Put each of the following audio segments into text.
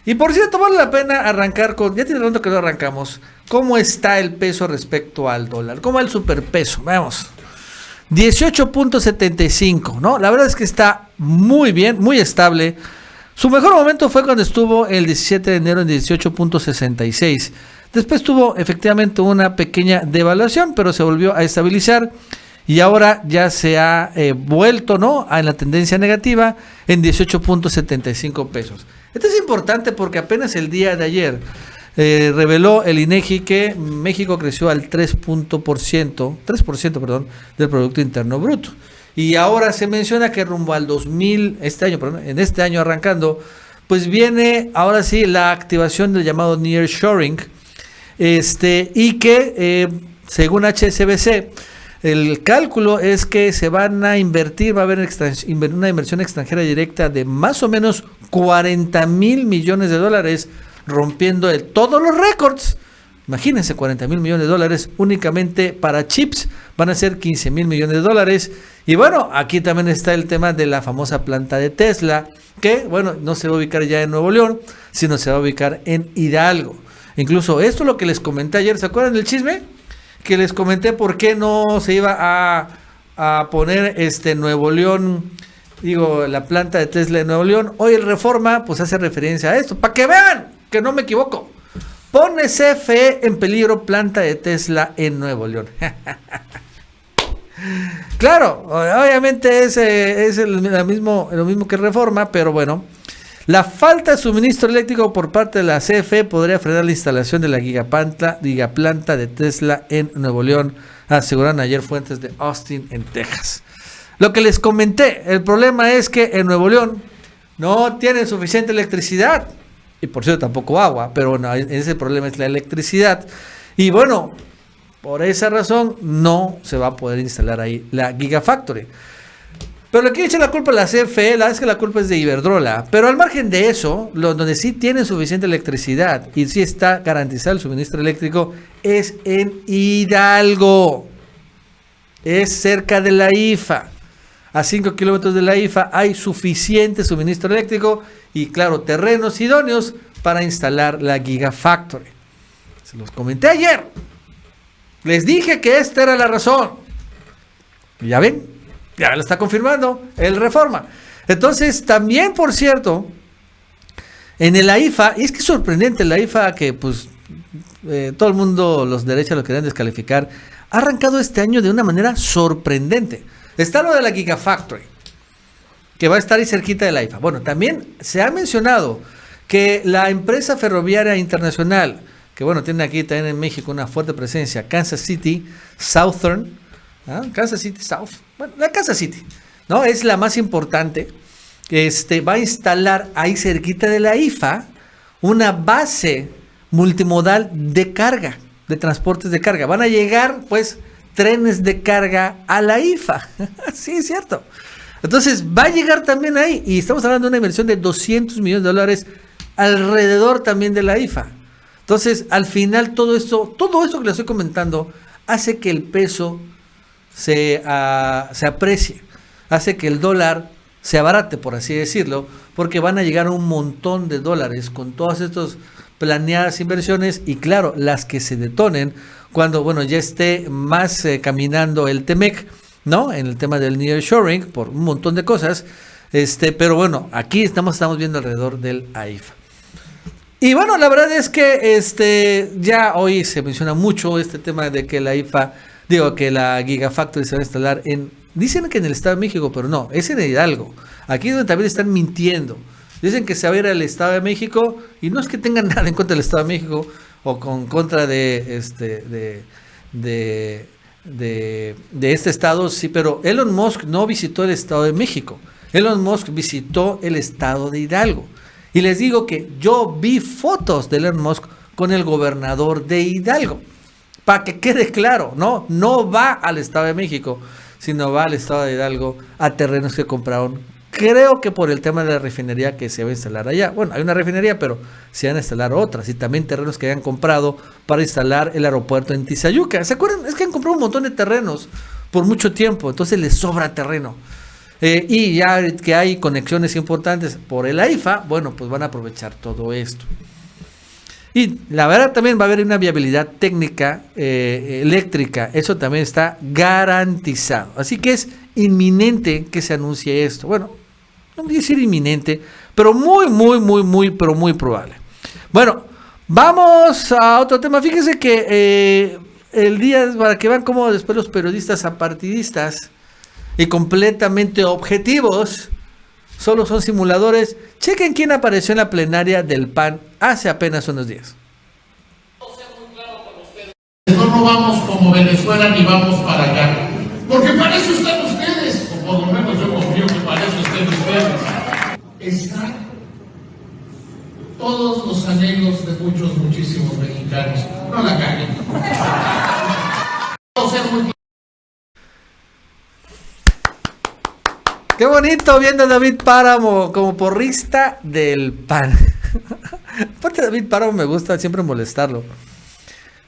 Y por cierto, vale la pena arrancar con, ya tiene rato que lo arrancamos, ¿cómo está el peso respecto al dólar? ¿Cómo va el superpeso? Vamos. 18.75, ¿no? La verdad es que está muy bien, muy estable. Su mejor momento fue cuando estuvo el 17 de enero en 18.66. Después tuvo efectivamente una pequeña devaluación, pero se volvió a estabilizar y ahora ya se ha vuelto, ¿no?, a la tendencia negativa en 18.75 pesos. Esto es importante porque apenas el día de ayer reveló el INEGI que México creció al 3%, perdón, del Producto Interno Bruto. Y ahora se menciona que rumbo al 2000, en este año arrancando, pues viene ahora sí la activación del llamado nearshoring, y que según HSBC, el cálculo es que se van a invertir, va a haber una inversión extranjera directa de más o menos 40,000 millones de dólares, rompiendo todos los récords. Imagínense, 40,000 millones de dólares únicamente para chips, van a ser 15,000 millones de dólares. Y bueno, aquí también está el tema de la famosa planta de Tesla, que bueno, no se va a ubicar ya en Nuevo León, sino se va a ubicar en Hidalgo. Incluso esto es lo que les comenté ayer, ¿se acuerdan del chisme? Que les comenté por qué no se iba a poner Nuevo León, la planta de Tesla en Nuevo León. Hoy el Reforma pues hace referencia a esto, para que vean que no me equivoco. Pone CFE en peligro planta de Tesla en Nuevo León. Claro, obviamente es lo mismo que Reforma, pero bueno. La falta de suministro eléctrico por parte de la CFE podría frenar la instalación de la gigaplanta de Tesla en Nuevo León, aseguraron ayer fuentes de Austin, en Texas. Lo que les comenté, el problema es que en Nuevo León no tienen suficiente electricidad, y por cierto tampoco agua, pero bueno, ese problema es la electricidad. Y bueno, por esa razón no se va a poder instalar ahí la Gigafactory. Pero le quieren echar la culpa a la CFE, la verdad es que la culpa es de Iberdrola. Pero al margen de eso, donde sí tienen suficiente electricidad y sí está garantizado el suministro eléctrico, es en Hidalgo. Es cerca de la IFA. A 5 kilómetros de la IFA hay suficiente suministro eléctrico y, claro, terrenos idóneos para instalar la Gigafactory. Se los comenté ayer. Les dije que esta era la razón. ¿Y ya ven? Ya lo está confirmando el Reforma. Entonces, también, por cierto, en el AIFA, y es que es sorprendente, la IFA que pues todo el mundo, los derechos lo querían descalificar, ha arrancado este año de una manera sorprendente. Está lo de la Gigafactory, que va a estar ahí cerquita de la IFA. Bueno, también se ha mencionado que la empresa ferroviaria internacional, que bueno, tiene aquí también en México una fuerte presencia, Kansas City Southern, Kansas City South, bueno, la Kansas City, ¿no? Es la más importante. Va a instalar ahí cerquita de la IFA una base multimodal de carga, de transportes de carga. Van a llegar, pues, trenes de carga a la IFA. Sí, es cierto. Entonces, va a llegar también ahí. Y estamos hablando de una inversión de 200 millones de dólares alrededor también de la IFA. Entonces, al final, todo esto que les estoy comentando hace que el peso se aprecie, hace que el dólar se abarate, por así decirlo, porque van a llegar un montón de dólares con todas estas planeadas inversiones y claro, las que se detonen cuando, bueno, ya esté más caminando el TEMEC, ¿no? En el tema del nearshoring, por un montón de cosas, pero bueno, aquí estamos viendo alrededor del AIFA. Y bueno, la verdad es que ya hoy se menciona mucho este tema de que la IFA, que la Gigafactory se va a instalar dicen que en el Estado de México, pero no, es en Hidalgo. Aquí es donde también están mintiendo. Dicen que se va a ir al Estado de México y no es que tengan nada en contra del Estado de México o con contra de este estado, sí, pero Elon Musk no visitó el Estado de México. Elon Musk visitó el Estado de Hidalgo. Y les digo que yo vi fotos de Elon Musk con el gobernador de Hidalgo. Para que quede claro, no va al Estado de México, sino va al Estado de Hidalgo a terrenos que compraron. Creo que por el tema de la refinería que se va a instalar allá. Bueno, hay una refinería, pero se van a instalar otras. Y también terrenos que hayan comprado para instalar el aeropuerto en Tizayuca. ¿Se acuerdan? Es que han comprado un montón de terrenos por mucho tiempo. Entonces les sobra terreno. Y ya que hay conexiones importantes por el AIFA, bueno, pues van a aprovechar todo esto. Y la verdad también va a haber una viabilidad técnica eléctrica, eso también está garantizado. Así que es inminente que se anuncie esto. Bueno, no voy a decir inminente, pero pero muy probable. Bueno, vamos a otro tema. Fíjense que el día, para que vean cómo después los periodistas apartidistas y completamente objetivos solo son simuladores. Chequen quién apareció en la plenaria del PAN hace apenas unos días. No vamos como Venezuela ni vamos para allá, porque para eso están ustedes, o por lo menos yo confío que para eso estén ustedes. Están todos los anhelos de muchísimos mexicanos. No la caguen. Qué bonito viendo a David Páramo como porrista del PAN. Aparte, David Páramo me gusta siempre molestarlo.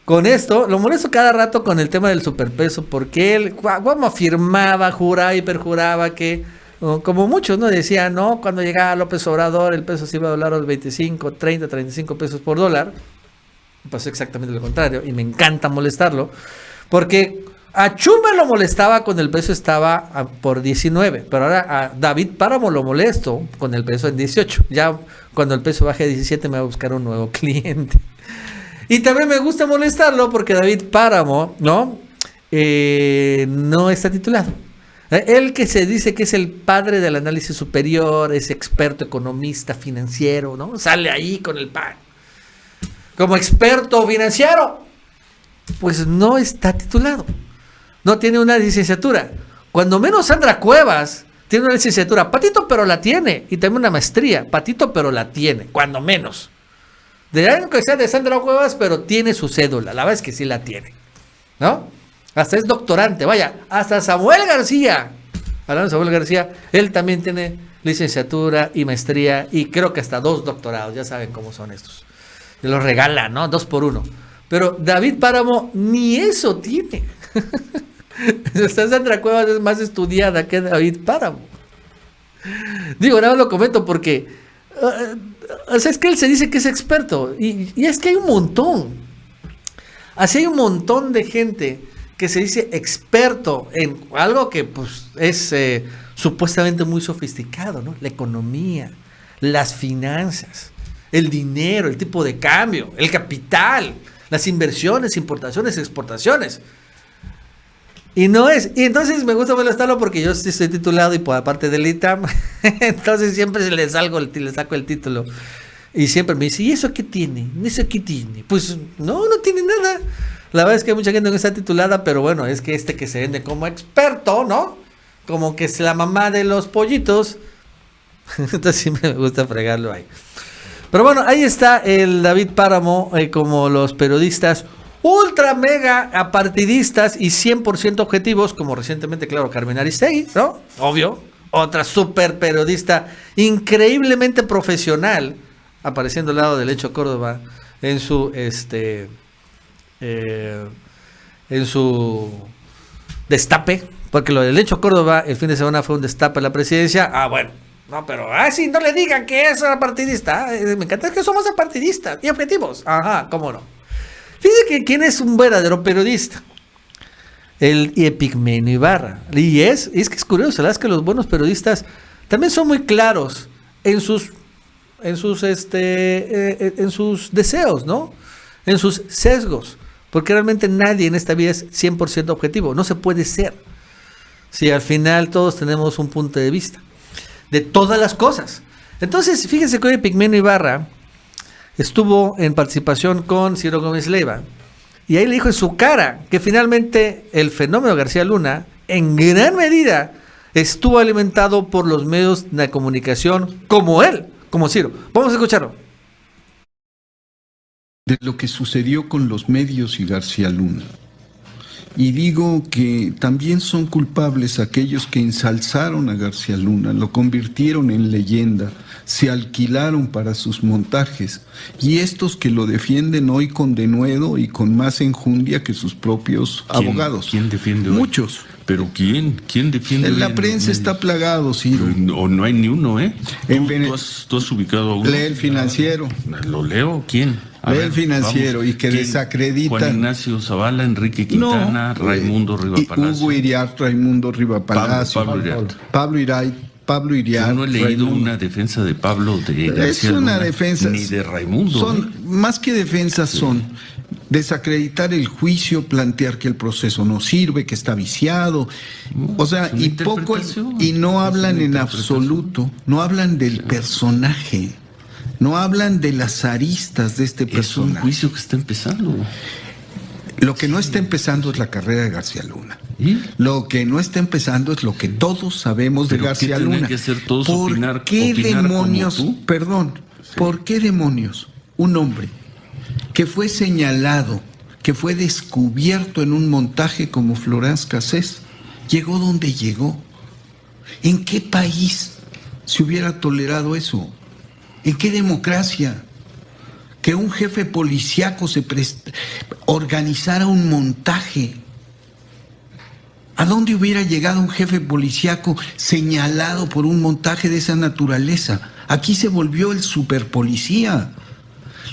Con esto, lo molesto cada rato con el tema del superpeso, porque él, como afirmaba, juraba y perjuraba que, como muchos, ¿no? Decían, no, cuando llegaba López Obrador, el peso se iba a doblar a los 25, 30, 35 pesos por dólar. Pasó exactamente lo contrario, y me encanta molestarlo, porque a Chuma lo molestaba cuando el peso estaba por 19, pero ahora a David Páramo lo molesto con el peso en 18. Ya cuando el peso baje a 17 me va a buscar un nuevo cliente. Y también me gusta molestarlo porque David Páramo, ¿no? No está titulado. Él que se dice que es el padre del análisis superior, es experto economista financiero, ¿no? Sale ahí con el PAN como experto financiero. Pues no está titulado. No tiene una licenciatura. Cuando menos Sandra Cuevas tiene una licenciatura. Patito, pero la tiene. Y también una maestría. Patito, pero la tiene. Cuando menos. De algo que sea de Sandra Cuevas, pero tiene su cédula. La verdad es que sí la tiene. ¿No? Hasta es doctorante. Vaya, hasta Samuel García. Hablando de Samuel García, él también tiene licenciatura y maestría. Y creo que hasta 2 doctorados. Ya saben cómo son estos. Se los regalan, ¿no? 2 por 1. Pero David Páramo ni eso tiene. Sandra Cuevas es más estudiada que David Páramo. Digo, nada más lo comento porque o sea, es que él se dice que es experto y es que hay un montón. Así hay un montón de gente que se dice experto en algo que pues es supuestamente muy sofisticado, ¿no? La economía, las finanzas, el dinero, el tipo de cambio, el capital, las inversiones, importaciones, exportaciones. Y no es, y entonces me gusta molestarlo porque yo sí estoy titulado y por aparte del ITAM, entonces siempre le saco el título. Y siempre me dice, ¿y eso qué tiene? ¿Eso qué tiene? Pues no tiene nada. La verdad es que hay mucha gente que no está titulada, pero bueno, es que que se vende como experto, ¿no? Como que es la mamá de los pollitos. Entonces sí me gusta fregarlo ahí. Pero bueno, ahí está el David Páramo, como los periodistas ultra mega apartidistas y 100% objetivos, como recientemente, claro, Carmen Aristegui, ¿no? Obvio, otra super periodista increíblemente profesional, apareciendo al lado del Hecho Córdoba en su destape, porque lo del Hecho Córdoba el fin de semana fue un destape a la presidencia. Bueno, no, pero sí, no le digan que es apartidista. Me encanta que somos apartidistas y objetivos. Ajá, cómo no. Fíjense que quién es un verdadero periodista. El Epigmenio Ibarra. Y es que es curioso, ¿verdad? Es que los buenos periodistas también son muy claros en sus deseos, ¿no? En sus sesgos. Porque realmente nadie en esta vida es 100% objetivo. No se puede ser. Si al final todos tenemos un punto de vista de todas las cosas. Entonces, fíjense que hoy Epigmenio Ibarra estuvo en participación con Ciro Gómez Leiva y ahí le dijo en su cara que finalmente el fenómeno García Luna en gran medida estuvo alimentado por los medios de comunicación como él, como Ciro. Vamos a escucharlo. De lo que sucedió con los medios y García Luna. Y digo que también son culpables aquellos que ensalzaron a García Luna, lo convirtieron en leyenda, se alquilaron para sus montajes, y estos que lo defienden hoy con denuedo y con más enjundia que sus propios abogados. ¿Quién defiende hoy? Muchos. ¿Pero quién? ¿Quién defiende? En la prensa está plagado, Ciro. O no hay ni uno, ¿eh? En ¿Tú has ubicado a uno? Lee el Financiero. ¿Lo leo? ¿Quién? Lee el Financiero y que ¿quién? desacreditan. Juan Ignacio Zavala, Enrique Quintana, Raimundo Riva Palacio. Hugo Iriart, Raimundo Riva Palacio. Pablo Iriart. Pablo Iriart. Yo no he leído Raimundo. una defensa de Pablo de García Es una Luna, defensa. ni de Raimundo. Son, más que defensas, son desacreditar el juicio, plantear que el proceso no sirve, que está viciado. O sea, una y poco, interpretación. y no hablan una en interpretación. absoluto, no hablan del personaje, no hablan de las aristas de este Es un personaje. juicio que está empezando. Lo que no está empezando es la carrera de García Luna. ¿Y? Lo que no está empezando es lo que todos sabemos de ¿Pero García qué tienen Luna. que hacer todos ¿Por opinar qué como demonios, tú? perdón, por qué demonios un hombre que fue señalado, que fue descubierto en un montaje como Florence Cassés, llegó donde llegó? ¿En qué país se hubiera tolerado eso? ¿En qué democracia? Que un jefe policíaco organizara un montaje. ¿A dónde hubiera llegado un jefe policíaco señalado por un montaje de esa naturaleza? Aquí se volvió el superpolicía,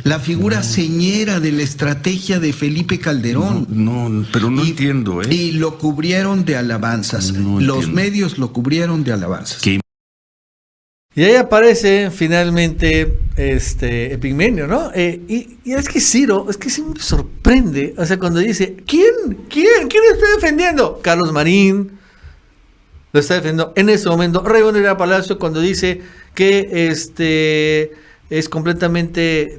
la figura señera de la estrategia de Felipe Calderón. No, pero no entiendo, ¿eh? Y lo cubrieron de alabanzas. No Los entiendo. medios lo cubrieron de alabanzas. ¿Qué? Y ahí aparece finalmente Epigmenio, ¿no? Y es que Ciro, es que sí me sorprende, o sea, cuando dice, ¿quién lo está defendiendo? Carlos Marín lo está defendiendo en ese momento. Raimundo Riva Palacio cuando dice que es completamente,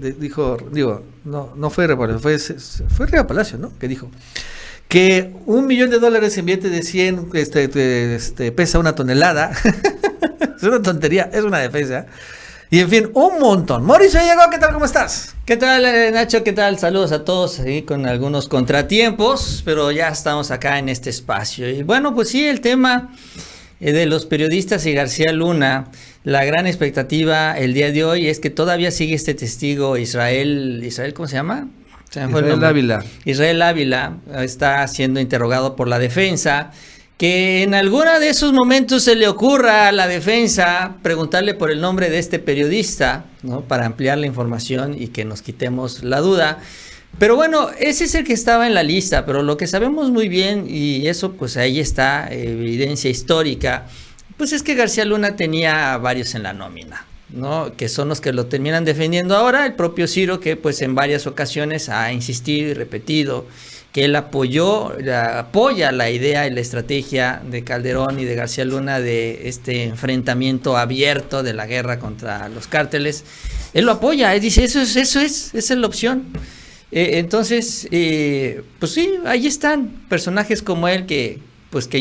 no fue Riva Palacio, fue Riva Palacio, ¿no? Que dijo que $1 millón en billete de 100 pesa una tonelada. Es una tontería, es una defensa. Y en fin, un montón. Mauricio llegó, ¿qué tal? ¿Cómo estás? ¿Qué tal, Nacho? ¿Qué tal? Saludos a todos, ahí con algunos contratiempos, pero ya estamos acá en este espacio. Y bueno, pues sí, el tema de los periodistas y García Luna, la gran expectativa el día de hoy es que todavía sigue este testigo Israel, ¿cómo se llama? Se me fue el Israel nombre. Ávila. Israel Ávila está siendo interrogado por la defensa. Que en alguno de esos momentos se le ocurra a la defensa preguntarle por el nombre de este periodista, ¿no? Para ampliar la información y que nos quitemos la duda. Pero bueno, ese es el que estaba en la lista, pero lo que sabemos muy bien, y eso pues ahí está, evidencia histórica, pues es que García Luna tenía varios en la nómina, ¿no? Que son los que lo terminan defendiendo ahora, el propio Ciro, que pues en varias ocasiones ha insistido y repetido que él apoya la idea y la estrategia de Calderón y de García Luna de este enfrentamiento abierto de la guerra contra los cárteles. Él lo apoya, él dice, esa es la opción. Entonces, pues sí, ahí están personajes como él que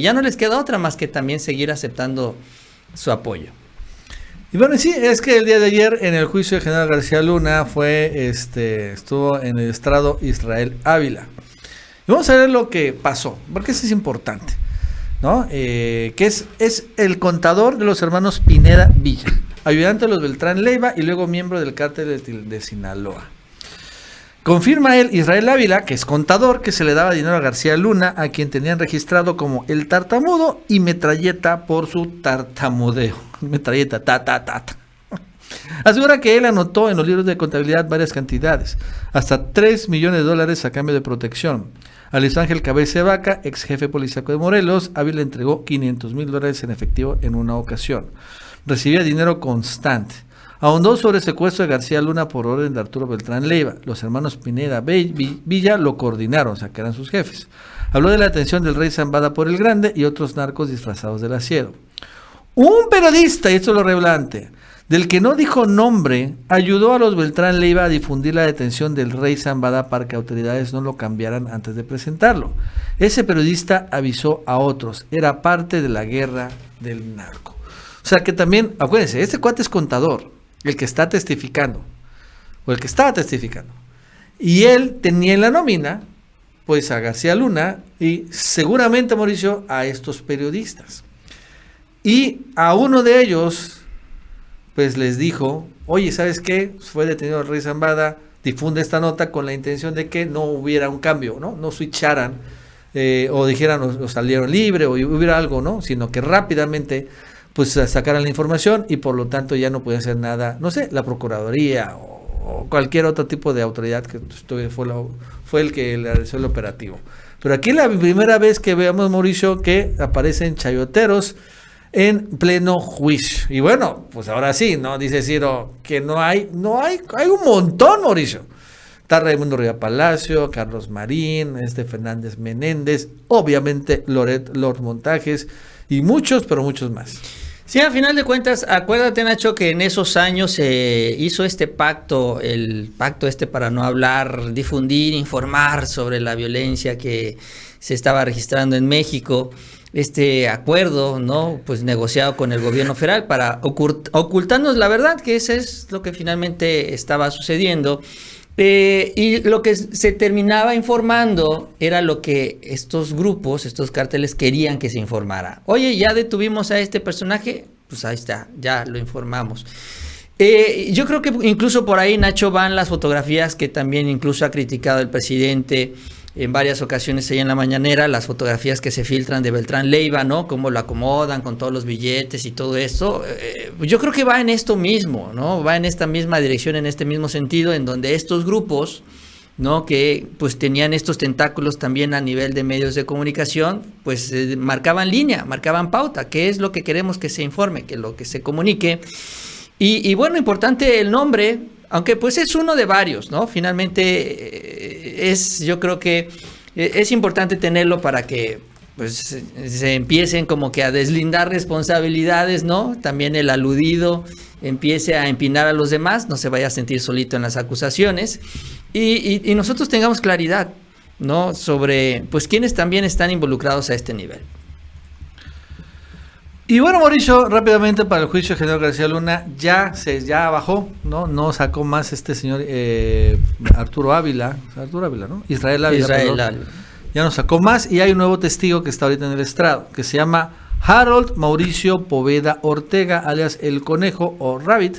ya no les queda otra más que también seguir aceptando su apoyo. Y bueno, sí, es que el día de ayer en el juicio de General García Luna estuvo en el estrado Israel Ávila. Y vamos a ver lo que pasó, porque eso es importante, ¿no? Que es el contador de los hermanos Pineda Villa, ayudante de los Beltrán Leiva y luego miembro del cártel de Sinaloa. Confirma él, Israel Ávila, que es contador, que se le daba dinero a García Luna, a quien tenían registrado como el tartamudo y metralleta por su tartamudeo. Metralleta, ta. Asegura que él anotó en los libros de contabilidad varias cantidades, hasta $3 millones a cambio de protección. A Luis Ángel Cabeza de Vaca, ex jefe policíaco de Morelos, Ávila le entregó $500,000 en efectivo en una ocasión. Recibía dinero constante. Ahondó sobre el secuestro de García Luna por orden de Arturo Beltrán Leiva. Los hermanos Pineda Villa lo coordinaron, o sea, que eran sus jefes. Habló de la detención del rey Zambada por el Grande y otros narcos disfrazados del Asiero. Un periodista, y esto es lo revelante, del que no dijo nombre, ayudó a los Beltrán Leiva a difundir la detención del rey Zambada para que autoridades no lo cambiaran antes de presentarlo. Ese periodista avisó a otros, era parte de la guerra del narco. O sea que también, acuérdense, este cuate es contador, el que está testificando, o el que estaba testificando. Y él tenía en la nómina, pues a García Luna y seguramente, Mauricio, a estos periodistas. Y a uno de ellos pues les dijo, oye, ¿sabes qué? Fue detenido el rey Zambada, difunde esta nota con la intención de que no hubiera un cambio, no switcharan o dijeran o salieron libre o hubiera algo, ¿no? Sino que rápidamente pues sacaran la información y por lo tanto ya no podía hacer nada, no sé, la Procuraduría o cualquier otro tipo de autoridad que fue el que realizó el operativo. Pero aquí es la primera vez que veamos, Mauricio, que aparecen chayoteros en pleno juicio. Y bueno, pues ahora sí, ¿no? Dice Ciro que hay un montón, Mauricio. Está Raimundo Rivera Palacio, Carlos Marín, Fernández Menéndez, obviamente Lord Montajes y muchos, pero muchos más. Sí, a final de cuentas, acuérdate, Nacho, que en esos años se hizo este pacto, el pacto para no hablar, difundir, informar sobre la violencia que se estaba registrando en México. Este acuerdo, ¿no? Pues negociado con el gobierno federal para ocultarnos la verdad, que eso es lo que finalmente estaba sucediendo. Y lo que se terminaba informando era lo que estos grupos, estos cárteles querían que se informara. Oye, ya detuvimos a este personaje, pues ahí está, ya lo informamos. Yo creo que incluso por ahí, Nacho, van las fotografías que también incluso ha criticado el presidente en varias ocasiones ahí en la mañanera, las fotografías que se filtran de Beltrán Leiva, ¿no? Cómo lo acomodan con todos los billetes y todo eso. Yo creo que va en esto mismo, ¿no? Va en esta misma dirección, en este mismo sentido, en donde estos grupos, ¿no? Que pues tenían estos tentáculos también a nivel de medios de comunicación, pues marcaban línea, marcaban pauta, qué es lo que queremos que se informe, que lo que se comunique. Y bueno, importante el nombre, aunque pues es uno de varios, ¿no? Finalmente yo creo que es importante tenerlo para que pues se empiecen como que a deslindar responsabilidades, ¿no? También el aludido empiece a empinar a los demás, no se vaya a sentir solito en las acusaciones y nosotros tengamos claridad, ¿no? Sobre pues quiénes también están involucrados a este nivel. Y bueno, Mauricio, rápidamente para el juicio de Genaro García Luna, ya bajó, ¿no? Sacó más este señor Arturo Ávila, ¿no? Israel Ávila. Ya no sacó más y hay un nuevo testigo que está ahorita en el estrado, que se llama Harold Mauricio Poveda Ortega, alias El Conejo o Rabbit,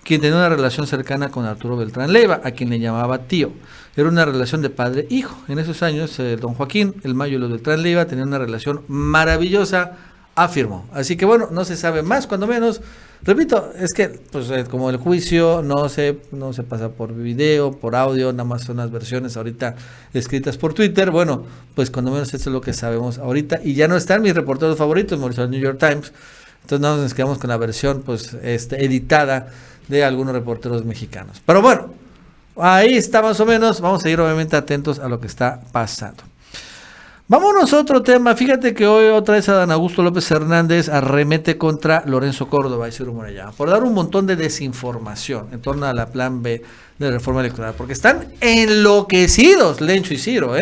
quien tenía una relación cercana con Arturo Beltrán Leiva, a quien le llamaba tío. Era una relación de padre-hijo. En esos años, don Joaquín, el mayo de los Beltrán Leiva, tenía una relación maravillosa, afirmó. Así que bueno, no se sabe más, cuando menos. Repito, es que pues como el juicio no se pasa por video, por audio, nada más son las versiones ahorita escritas por Twitter. Bueno, pues cuando menos eso es lo que sabemos ahorita. Y ya no están mis reporteros favoritos, Mauricio, el New York Times. Entonces nos quedamos con la versión pues editada de algunos reporteros mexicanos. Pero bueno, ahí está más o menos. Vamos a ir obviamente atentos a lo que está pasando. Vámonos a otro tema. Fíjate que hoy otra vez Adán Augusto López Hernández arremete contra Lorenzo Córdoba y Ciro Murayama por dar un montón de desinformación en torno a la plan B de reforma electoral, porque están enloquecidos Lencho y Ciro,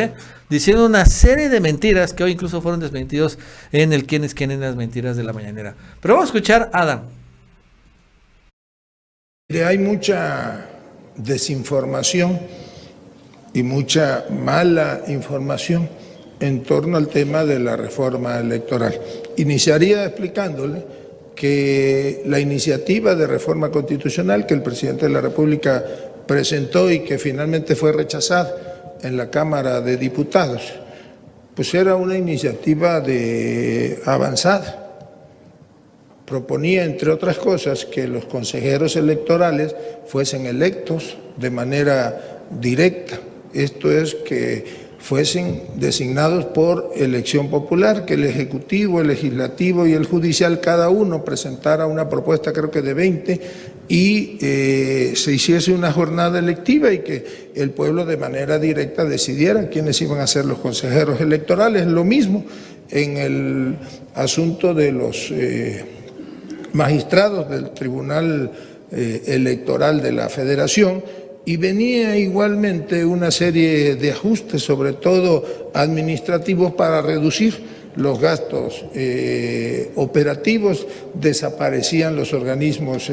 diciendo una serie de mentiras que hoy incluso fueron desmentidos en el quién es quién en las mentiras de la mañanera. Pero vamos a escuchar a Adán. Hay mucha desinformación y mucha mala información en torno al tema de la reforma electoral. Iniciaría explicándole que la iniciativa de reforma constitucional que el presidente de la República presentó y que finalmente fue rechazada en la Cámara de Diputados, pues era una iniciativa avanzada. Proponía, entre otras cosas, que los consejeros electorales fuesen electos de manera directa. Esto es, que fuesen designados por elección popular, que el Ejecutivo, el Legislativo y el Judicial, cada uno presentara una propuesta, creo que de 20, y se hiciese una jornada electiva y que el pueblo de manera directa decidiera quiénes iban a ser los consejeros electorales. Lo mismo en el asunto de los magistrados del Tribunal Electoral de la Federación. Y venía igualmente una serie de ajustes, sobre todo administrativos, para reducir los gastos operativos. Desaparecían los organismos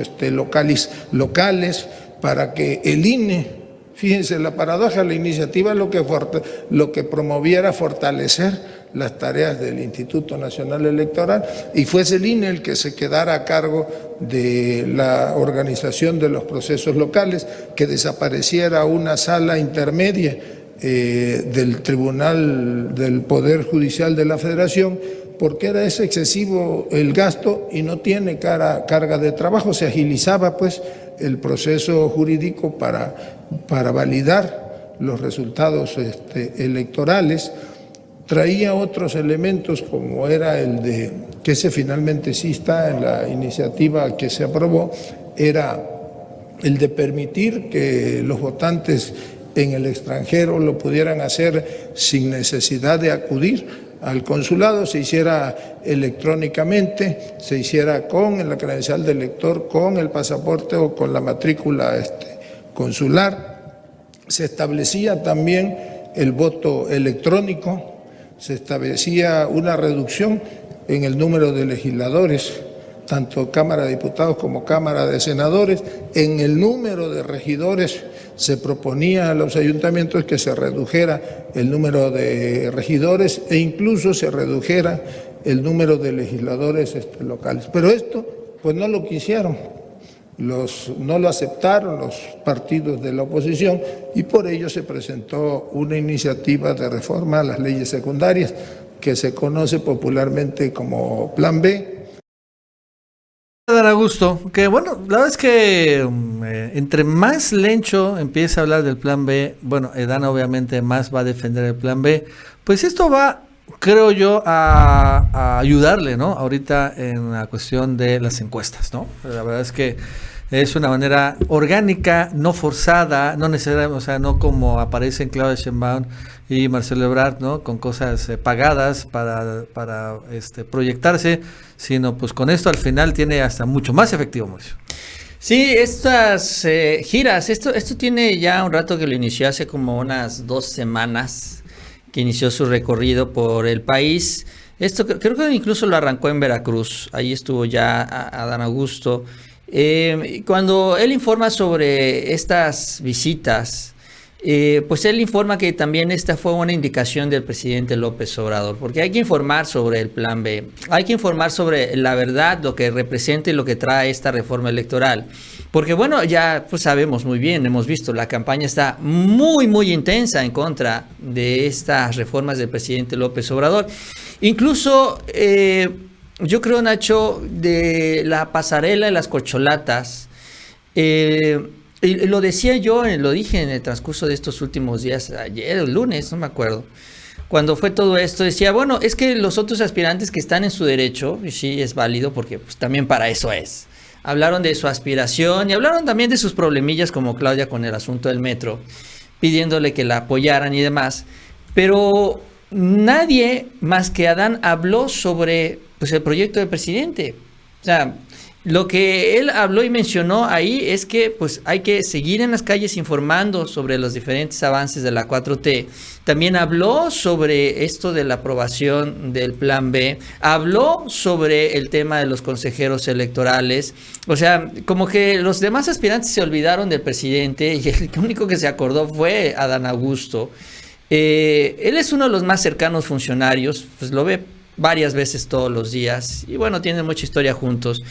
locales para que el INE, fíjense la paradoja, la iniciativa lo que promovía era fortalecer las tareas del Instituto Nacional Electoral y fuese el INE el que se quedara a cargo de la organización de los procesos locales, que desapareciera una sala intermedia del Tribunal del Poder Judicial de la Federación, porque era ese excesivo el gasto y no tiene carga de trabajo. Se agilizaba pues el proceso jurídico para validar los resultados electorales. Traía otros elementos, como era el de, que ese finalmente sí está en la iniciativa que se aprobó, era el de permitir que los votantes en el extranjero lo pudieran hacer sin necesidad de acudir al consulado, se hiciera electrónicamente, se hiciera con la credencial del elector, con el pasaporte o con la matrícula consular. Se establecía también el voto electrónico, se establecía una reducción en el número de legisladores, tanto Cámara de Diputados como Cámara de Senadores. En el número de regidores se proponía a los ayuntamientos que se redujera el número de regidores e incluso se redujera el número de legisladores locales. Pero esto pues no lo quisieron, no lo aceptaron los partidos de la oposición y por ello se presentó una iniciativa de reforma a las leyes secundarias que se conoce popularmente como Plan B. Dan Augusto, que bueno, la verdad es que entre más Lencho empieza a hablar del Plan B, bueno, Adán obviamente más va a defender el Plan B, pues esto va, creo yo, a ayudarle, ¿no? Ahorita en la cuestión de las encuestas, ¿no? La verdad es que es una manera orgánica, no forzada, no necesariamente, o sea, no como aparece en Claudia Sheinbaum y Marcelo Ebrard, ¿no? Con cosas pagadas para proyectarse, sino pues con esto al final tiene hasta mucho más efectivo, Mauricio. Sí, estas giras, esto tiene ya un rato que lo inició, hace como unas 2 semanas que inició su recorrido por el país. Esto creo que incluso lo arrancó en Veracruz, ahí estuvo ya Adán Augusto. Cuando él informa sobre estas visitas, pues él informa que también esta fue una indicación del presidente López Obrador, porque hay que informar sobre el Plan B, hay que informar sobre la verdad, lo que representa y lo que trae esta reforma electoral. Porque bueno, ya pues sabemos muy bien, hemos visto, la campaña está muy, muy intensa en contra de estas reformas del presidente López Obrador. Incluso yo creo, Nacho, de la pasarela de las corcholatas, y lo decía yo, lo dije en el transcurso de estos últimos días, ayer, el lunes, no me acuerdo, cuando fue todo esto, decía, bueno, es que los otros aspirantes que están en su derecho, y sí es válido porque pues también para eso es, hablaron de su aspiración y hablaron también de sus problemillas como Claudia con el asunto del metro, pidiéndole que la apoyaran y demás, pero nadie más que Adán habló sobre pues el proyecto del presidente. O sea, lo que él habló y mencionó ahí es que pues hay que seguir en las calles informando sobre los diferentes avances de la 4T. También habló sobre esto de la aprobación del Plan B, habló sobre el tema de los consejeros electorales. O sea, como que los demás aspirantes se olvidaron del presidente y el único que se acordó fue Adán Augusto. Él es uno de los más cercanos funcionarios, pues lo ve varias veces todos los días y bueno, tienen mucha historia juntos.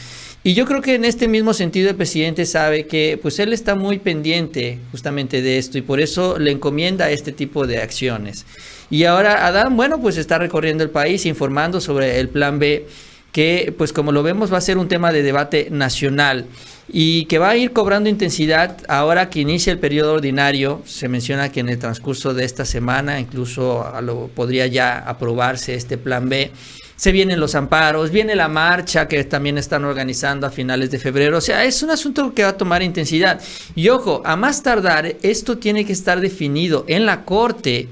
Y yo creo que en este mismo sentido el presidente sabe que pues él está muy pendiente justamente de esto y por eso le encomienda este tipo de acciones. Y ahora Adán, bueno, pues está recorriendo el país informando sobre el Plan B, que pues como lo vemos va a ser un tema de debate nacional y que va a ir cobrando intensidad ahora que inicia el periodo ordinario. Se menciona que en el transcurso de esta semana incluso podría ya aprobarse este Plan B. Se vienen los amparos, viene la marcha que también están organizando a finales de febrero. O sea, es un asunto que va a tomar intensidad. Y ojo, a más tardar, esto tiene que estar definido en la Corte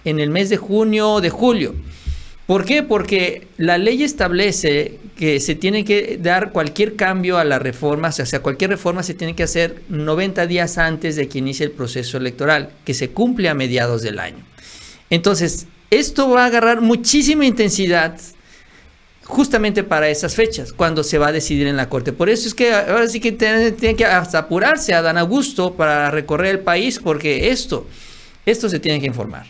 en el mes de junio o de julio. ¿Por qué? Porque la ley establece que se tiene que dar cualquier cambio a las reformas, o sea, cualquier reforma se tiene que hacer 90 días antes de que inicie el proceso electoral, que se cumple a mediados del año. Entonces, esto va a agarrar muchísima intensidad justamente para esas fechas, cuando se va a decidir en la Corte. Por eso es que ahora sí que tiene que hasta apurarse a Adán Augusto para recorrer el país, porque esto se tiene que informar.